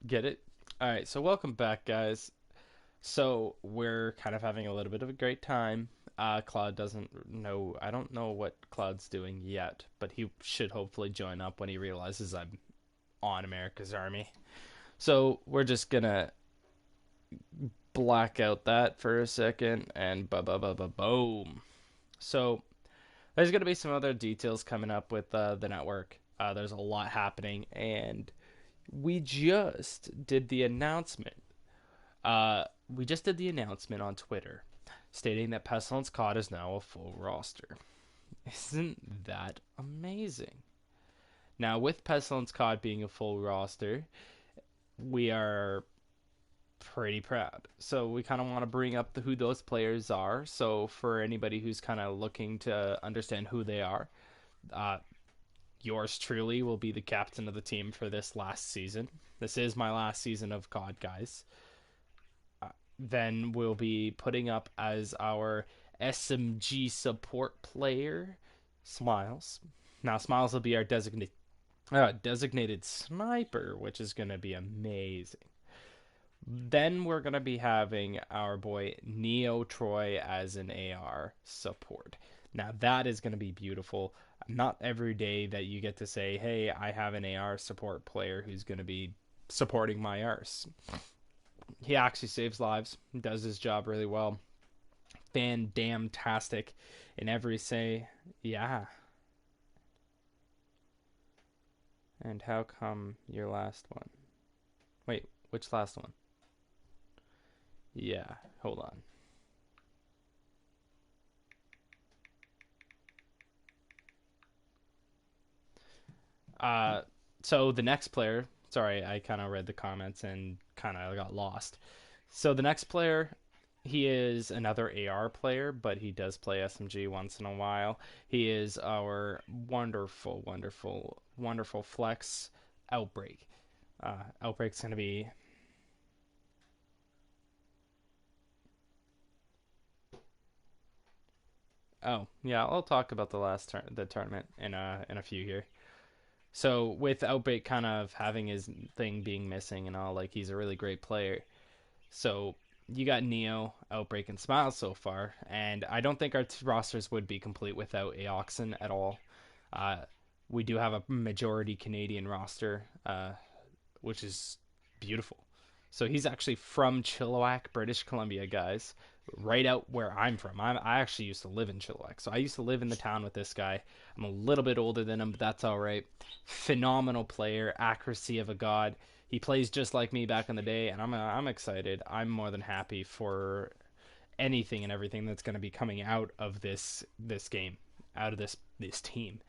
Get it? All right, so welcome back, guys. So we're kind of having a little bit of a great time. Cloud doesn't know. I don't know what Cloud's doing yet, but he should hopefully join up when he realizes I'm on America's Army. So we're just gonna black out that for a second and boom. So there's gonna be some other details coming up with the network. There's a lot happening, and we just did the announcement we just did the announcement on Twitter stating that Pestilence COD is now a full roster. Isn't that amazing? Now, with Pestilence COD being a full roster, we are pretty proud. So we kind of want to bring up who those players are. So for anybody who's kind of looking to understand who they are, uh, yours truly will be the captain of the team for this last season. This is my last season of COD, guys. Then we'll be putting up as our SMG support player, Smiles. Now, Smiles will be our designated sniper, which is going to be amazing. Then we're going to be having our boy Neo Troy as an AR support. Now, that is going to be beautiful. Not every day that you get to say, hey, I have an AR support player who's going to be supporting my arse. He actually saves lives, does his job really well. Fan damn tastic in every say. Yeah. And how come your last one? Wait, which last one? Yeah, hold on. Uh, so the next player, sorry, I kind of read the comments and kind of got lost. So the next player, he is another AR player, but he does play SMG once in a while. He is our wonderful flex Outbreak. Outbreak's going to be. Oh yeah, I'll talk about the tournament in a few here. So with Outbreak kind of having his thing being missing and all, like he's a really great player. So you got Neo, Outbreak, and Smiles so far, and I don't think our rosters would be complete without Aoxen at all. Uh, we do have a majority Canadian roster, which is beautiful. So he's actually from Chilliwack, British Columbia, guys, right out where I'm from. I actually used to live in Chilliwack, so I used to live in the town with this guy. I'm a little bit older than him, but that's all right. Phenomenal player, accuracy of a god. He plays just like me back in the day, and I'm excited. I'm more than happy for anything and everything that's going to be coming out of this game, out of this team.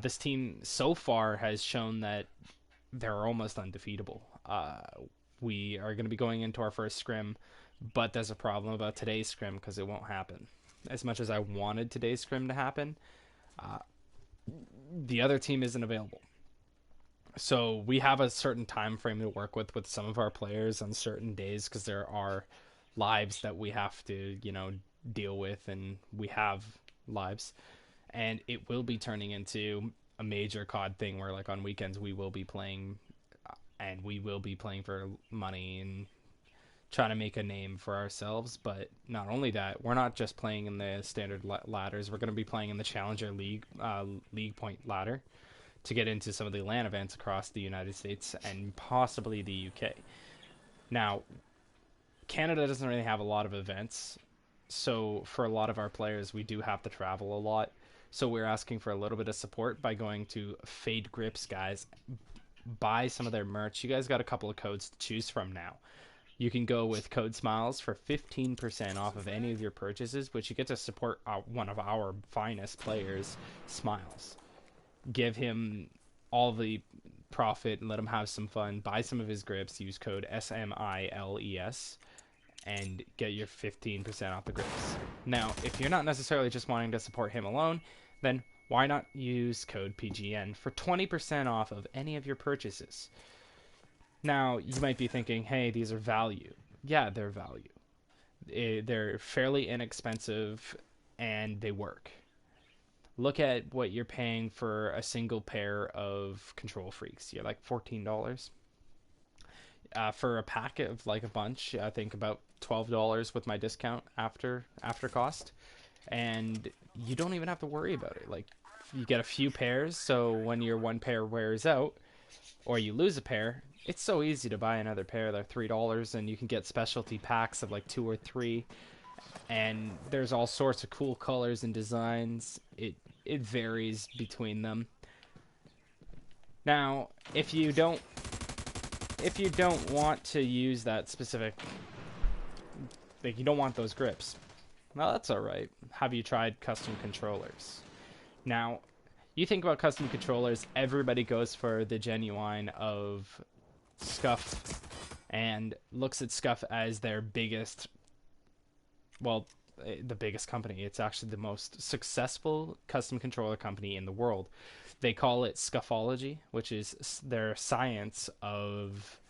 This team so far has shown that they're almost undefeatable. We are going to be going into our first scrim, but there's a problem about today's scrim because it won't happen. As much as I wanted today's scrim to happen, the other team isn't available. So we have a certain time frame to work with some of our players on certain days because there are lives that we have to deal with, and we have lives, and it will be turning into a major COD thing where like on weekends we will be playing, and we will be playing for money and trying to make a name for ourselves. But not only that, we're not just playing in the standard ladders. We're going to be playing in the Challenger League league point ladder to get into some of the LAN events across the United States and possibly the UK. Now, Canada doesn't really have a lot of events, so for a lot of our players, we do have to travel a lot. So we're asking for a little bit of support by going to Fade Grips, guys. Buy some of their merch. You guys got a couple of codes to choose from now. You can go with code SMILES for 15% off of any of your purchases, which you get to support one of our finest players, Smiles. Give him all the profit and let him have some fun. Buy some of his grips. Use code SMILES and get your 15% off the grips. Now, if you're not necessarily just wanting to support him alone, then why not use code PGN for 20% off of any of your purchases? Now, you might be thinking, hey, these are value. Yeah, they're value. They're fairly inexpensive and they work. Look at what you're paying for a single pair of control freaks. You're like $14. for a packet of like a bunch. I think about $12 with my discount after cost, and you don't even have to worry about it. Like you get a few pairs, so when your one pair wears out or you lose a pair, it's so easy to buy another pair. They're $3, and you can get specialty packs of like two or three. And there's all sorts of cool colors and designs. It varies between them. Now, if you don't want to use that specific, like you don't want those grips, well, that's all right. Have you tried custom controllers? Now, you think about custom controllers, everybody goes for the genuine of Scuff and looks at Scuff as their biggest, well, the biggest company. It's actually the most successful custom controller company in the world. They call it Scuffology, which is their science of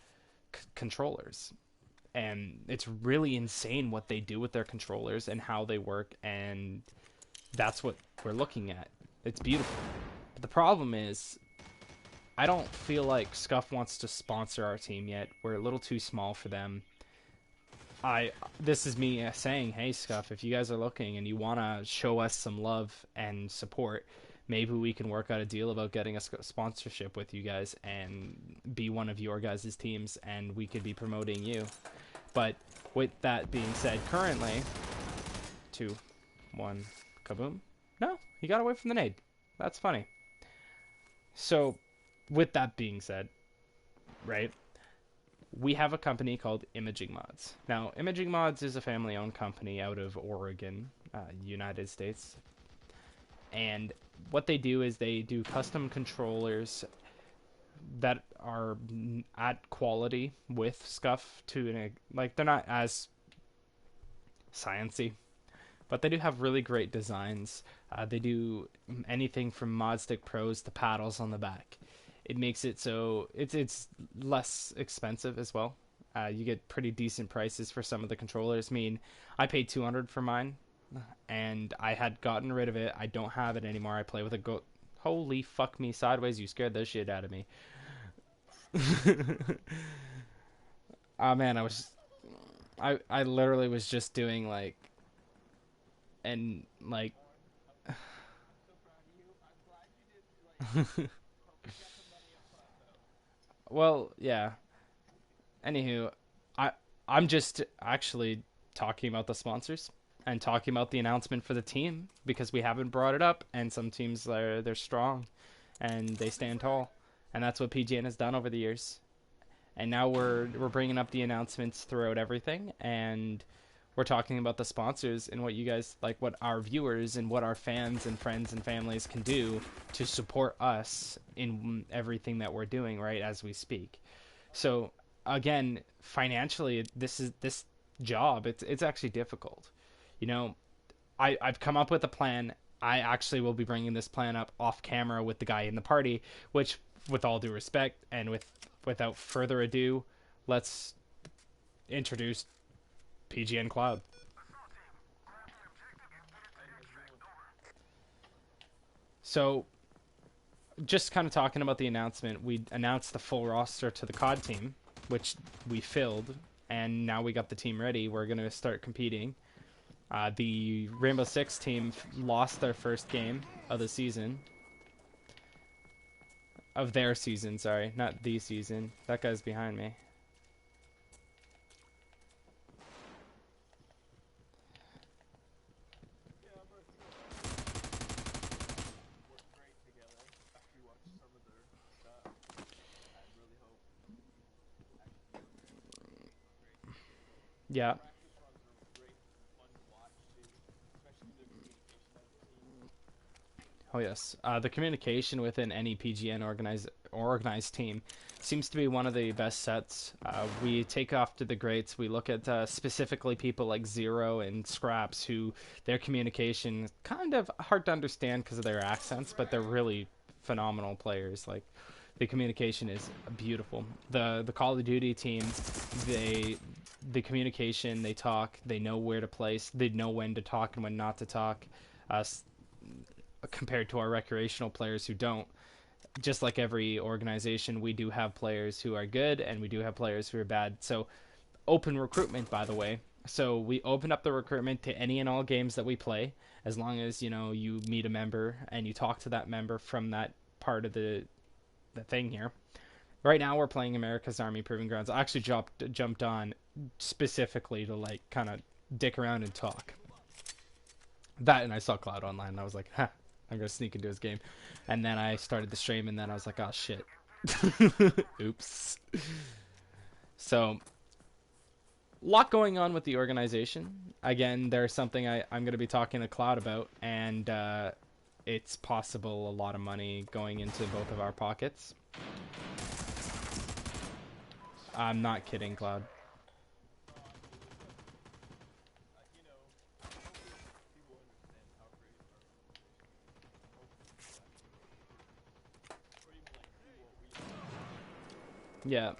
controllers. And it's really insane what they do with their controllers and how they work, and that's what we're looking at. It's beautiful. But the problem is, I don't feel like Scuff wants to sponsor our team yet. We're a little too small for them. This is me saying, hey Scuff, if you guys are looking and you want to show us some love and support, maybe we can work out a deal about getting a sponsorship with you guys and be one of your guys' teams, and we could be promoting you. But with that being said, currently, 2, 1, kaboom. No, he got away from the nade. That's funny. So, with that being said, right, we have a company called Imaging Mods. Now, Imaging Mods is a family-owned company out of Oregon, United States. And what they do is they do custom controllers that are at quality with Scuff like they're not as sciencey, but they do have really great designs. They do anything from Mod Stick Pros to paddles on the back. It makes it so it's less expensive as well. You get pretty decent prices for some of the controllers. I mean, I paid $200 for mine, and I had gotten rid of it. I don't have it anymore. I play with a goat. Holy fuck me sideways! You scared the shit out of me. Oh man, I literally was just doing like, and like. Well, yeah. Anywho, I I'm just actually talking about the sponsors and talking about the announcement for the team because we haven't brought it up, and some teams they're strong and they stand tall, and that's what PGN has done over the years. And now we're bringing up the announcements throughout everything, and we're talking about the sponsors and what you guys like, what our viewers and what our fans and friends and families can do to support us in everything that we're doing right as we speak. So again, financially, this job, it's actually difficult. You know, I've come up with a plan. I actually will be bringing this plan up off camera with the guy in the party, which, with all due respect and without further ado, let's introduce PGN Cloud. So, just kind of talking about the announcement, we announced the full roster to the COD team, which we filled, and now we got the team ready. We're going to start competing. The Rainbow Six team lost their first game of the season. Of their season, sorry. Not the season. That guy's behind me. Yeah. Oh yes, the communication within any PGN organized team seems to be one of the best sets. We take off to the greats. We look at specifically people like Zero and Scraps, who their communication kind of hard to understand because of their accents, but they're really phenomenal players. Like the communication is beautiful. The Call of Duty team, the communication, they talk, they know where to place, they know when to talk and when not to talk. Compared to our recreational players who don't. just like every organization, we do have players who are good and we do have players who are bad. So open recruitment, by the way. So we open up the recruitment to any and all games that we play, as long as you meet a member and you talk to that member from that part of the thing here. Right now we're playing America's Army Proving Grounds. I actually jumped on specifically to like kind of dick around and talk. That and I saw Cloud online and I was like, huh, I'm gonna sneak into his game. And then I started the stream and then I was like, oh shit. Oops. So lot going on with the organization. Again, there's something I'm going to be talking to Cloud about, and it's possible a lot of money going into both of our pockets. I'm not kidding, Cloud. Yeah.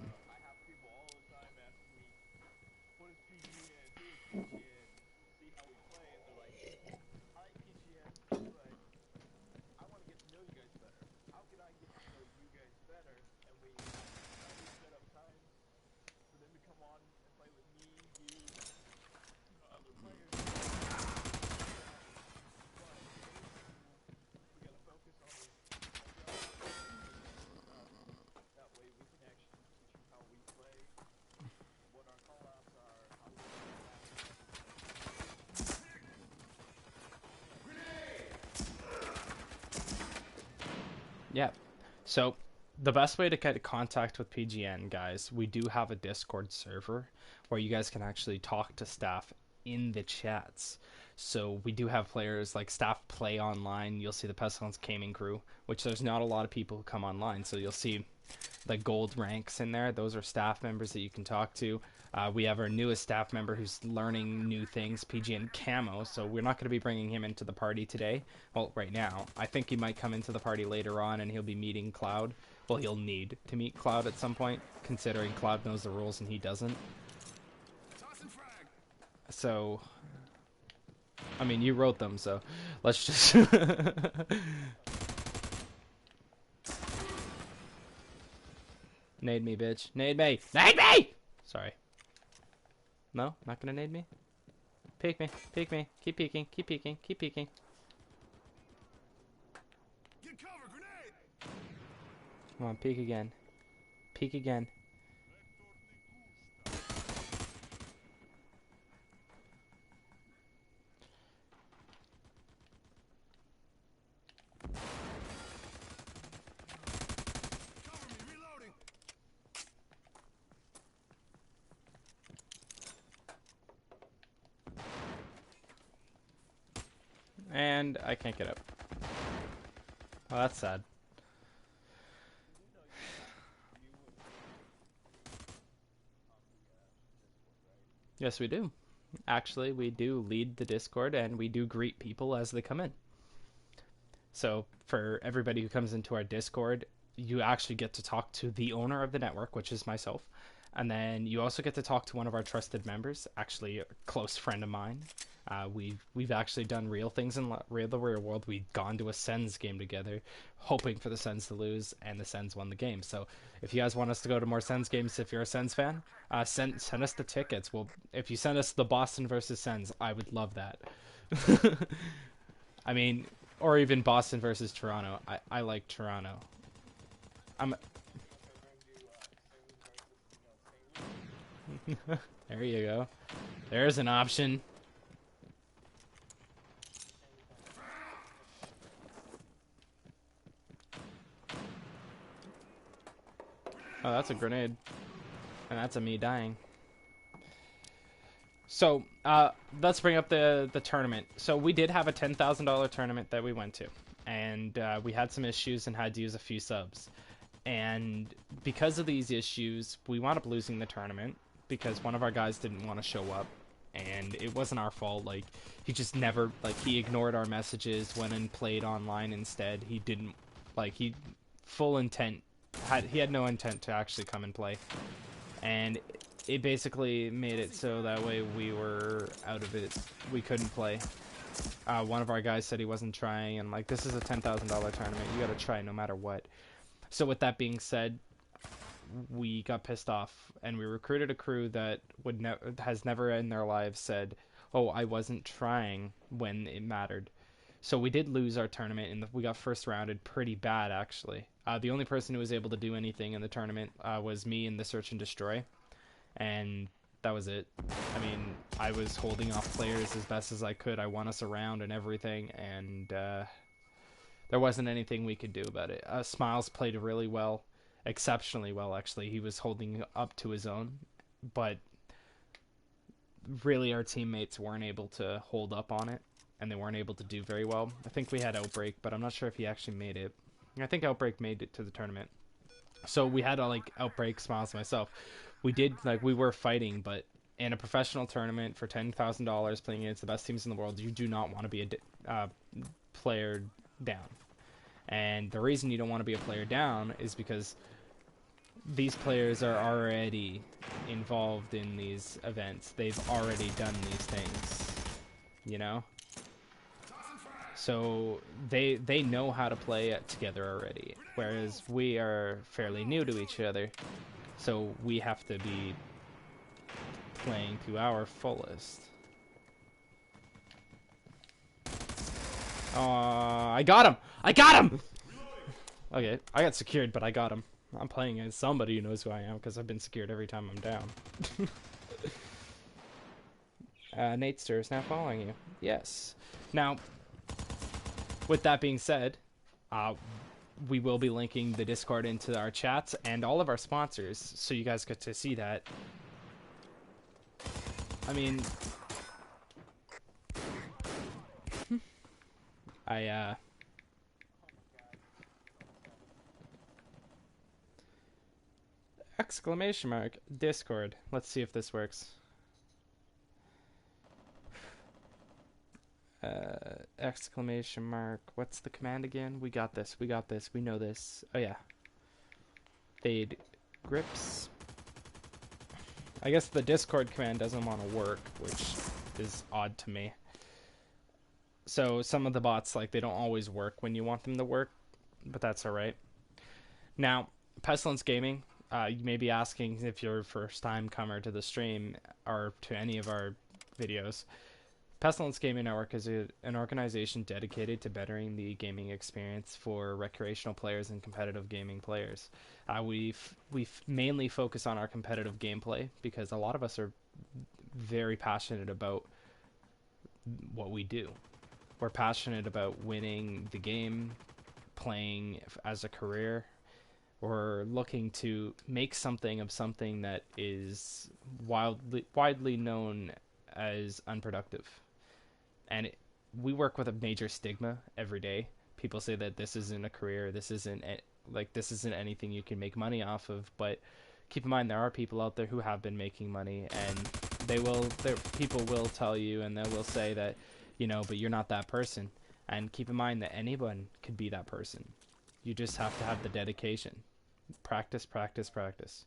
Yeah. So the best way to get in contact with PGN, guys, we do have a Discord server where you guys can actually talk to staff in the chats. So we do have players like staff play online. You'll see the Pestilence Gaming crew, which there's not a lot of people who come online. So you'll see the gold ranks in there. Those are staff members that you can talk to. We have our newest staff member who's learning new things, PGN Camo, so we're not going to be bringing him into the party today. Well, right now. I think he might come into the party later on and he'll be meeting Cloud. Well, he'll need to meet Cloud at some point, considering Cloud knows the rules and he doesn't. So, I mean, you wrote them, so let's just... Nade me, bitch. Nade me! Nade me! Sorry. No? Not gonna nade me? Peek me. Peek me. Keep peeking. Keep peeking. Keep peeking. Get cover, grenade! Come on, peek again. Peek again. And I can't get up. Oh, that's sad. Yes, we do. Actually, we do lead the Discord and we do greet people as they come in. So for everybody who comes into our Discord, you actually get to talk to the owner of the network, which is myself. And then you also get to talk to one of our trusted members, actually a close friend of mine. We've actually done real things in the real world. We've gone to a Sens game together, hoping for the Sens to lose, and the Sens won the game. So if you guys want us to go to more Sens games, if you're a Sens fan, send us the tickets. Well, if you send us the Boston versus Sens, I would love that. I mean, or even Boston versus Toronto. I like Toronto. There you go. There's an option. Oh, that's a grenade. And that's a me dying. So, let's bring up the tournament. So we did have a $10,000 tournament that we went to. And we had some issues and had to use a few subs. And because of these issues, we wound up losing the tournament because one of our guys didn't want to show up. And it wasn't our fault. Like, he just never, like, he ignored our messages, went and played online instead. He didn't, like, he had no intent to actually come and play. And it basically made it so that way we were out of it. We couldn't play. One of our guys said he wasn't trying, and like, this is a $10,000 tournament. You gotta try no matter what. So with that being said, we got pissed off and we recruited a crew that has never in their lives said, "Oh, I wasn't trying when it mattered." So we did lose our tournament, and we got first rounded pretty bad actually. The only person who was able to do anything in the tournament was me in the search and destroy, and that was it. I mean, I was holding off players as best as I could. I won us around and everything, and there wasn't anything we could do about it. Smiles played really well, exceptionally well actually. He was holding up to his own, but really our teammates weren't able to hold up on it, and they weren't able to do very well. I think we had Outbreak, but I'm not sure if he actually made it. I think Outbreak made it to the tournament. So we had like Outbreak, Smiles, and myself. We did like we were fighting, but in a professional tournament for $10,000 playing against the best teams in the world, you do not want to be a player down. And the reason you don't want to be a player down is because these players are already involved in these events. They've already done these things, you know? So they know how to play it together already, whereas we are fairly new to each other. So we have to be playing to our fullest. I got him! I got him! Okay, I got secured, but I got him. I'm playing as somebody who knows who I am because I've been secured every time I'm down. Nate Stir is now following you. Yes. Now, with that being said, we will be linking the Discord into our chats and all of our sponsors, so you guys get to see that. I mean, exclamation mark Discord. Let's see if this works. Exclamation mark. What's the command again? We got this. We got this. We know this. Oh yeah. Fade grips. I guess the Discord command doesn't want to work, which is odd to me. So some of the bots, like, they don't always work when you want them to work, but that's alright. Now, Pestilence Gaming, you may be asking if you're a first-time comer to the stream or to any of our videos. Pestilence Gaming Network is an organization dedicated to bettering the gaming experience for recreational players and competitive gaming players. We mainly focus on our competitive gameplay because a lot of us are very passionate about what we do. We're passionate about winning the game, playing as a career, or looking to make something of something that is widely known as unproductive. And we work with a major stigma every day. People say that this isn't a career, this isn't anything you can make money off of, but keep in mind there are people out there who have been making money, and people will tell you and they will say that, you know, but you're not that person. And keep in mind that anyone could be that person. You just have to have the dedication. Practice, practice, practice.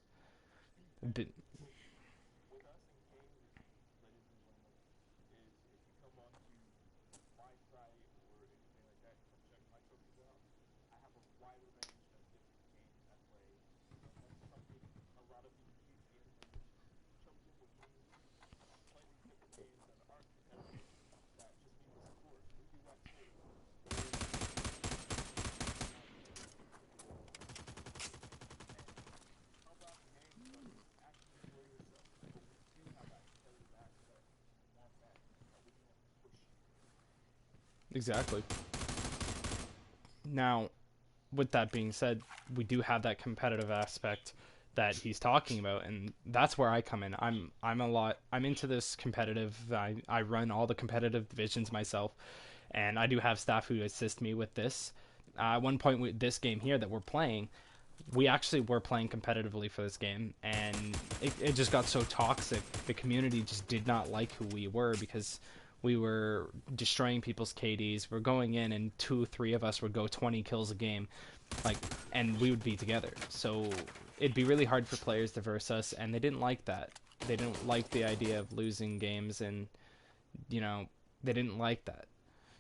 Exactly. Now, with that being said, we do have that competitive aspect that he's talking about, and that's where I come in. I'm into this competitive. I run all the competitive divisions myself, and I do have staff who assist me with this. At one point with this game here that we're playing, we actually were playing competitively for this game, and it just got so toxic. The community just did not like who we were because we were destroying people's KDs. We're going in, and 2-3 of us would go 20 kills a game, like, and we would be together. So it'd be really hard for players to verse us, and they didn't like that. They didn't like the idea of losing games, and you know, they didn't like that.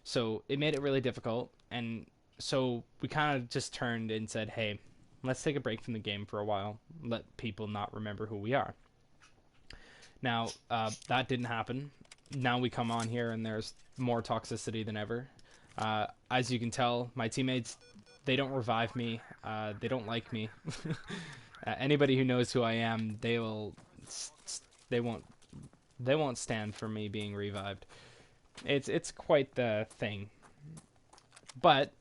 So it made it really difficult, and so we kind of just turned and said, hey, let's take a break from the game for a while. Let people not remember who we are. Now, that didn't happen. Now we come on here and there's more toxicity than ever. As you can tell, my teammates, they don't revive me. They don't like me. Anybody who knows who I am, they won't stand for me being revived. It's quite the thing. But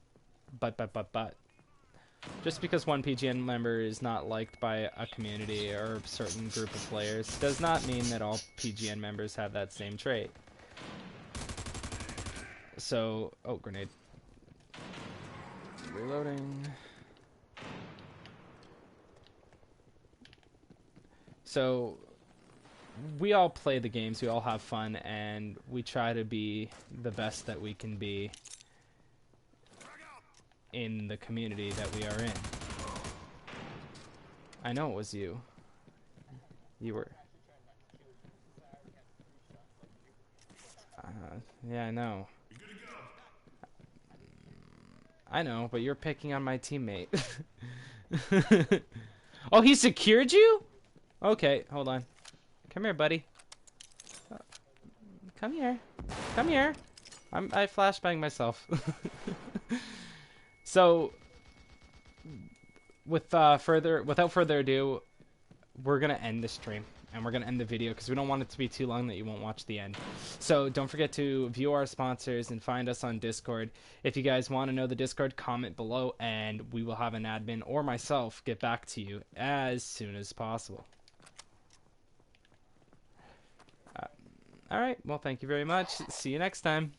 just because one PGN member is not liked by a community or a certain group of players does not mean that all PGN members have that same trait. So, oh, grenade. Reloading. So, we all play the games, we all have fun, and we try to be the best that we can be in the community that we are in. I know it was you. You were... yeah, I know. I know, but you're picking on my teammate. Oh, he secured you? Okay, hold on. Come here, buddy. Come here. Come here. I flashbang myself. So, without further ado, we're gonna end this stream and we're gonna end the video because we don't want it to be too long that you won't watch the end. So don't forget to view our sponsors and find us on Discord. If you guys want to know the Discord, comment below and we will have an admin or myself get back to you as soon as possible. All right. Well, thank you very much. See you next time.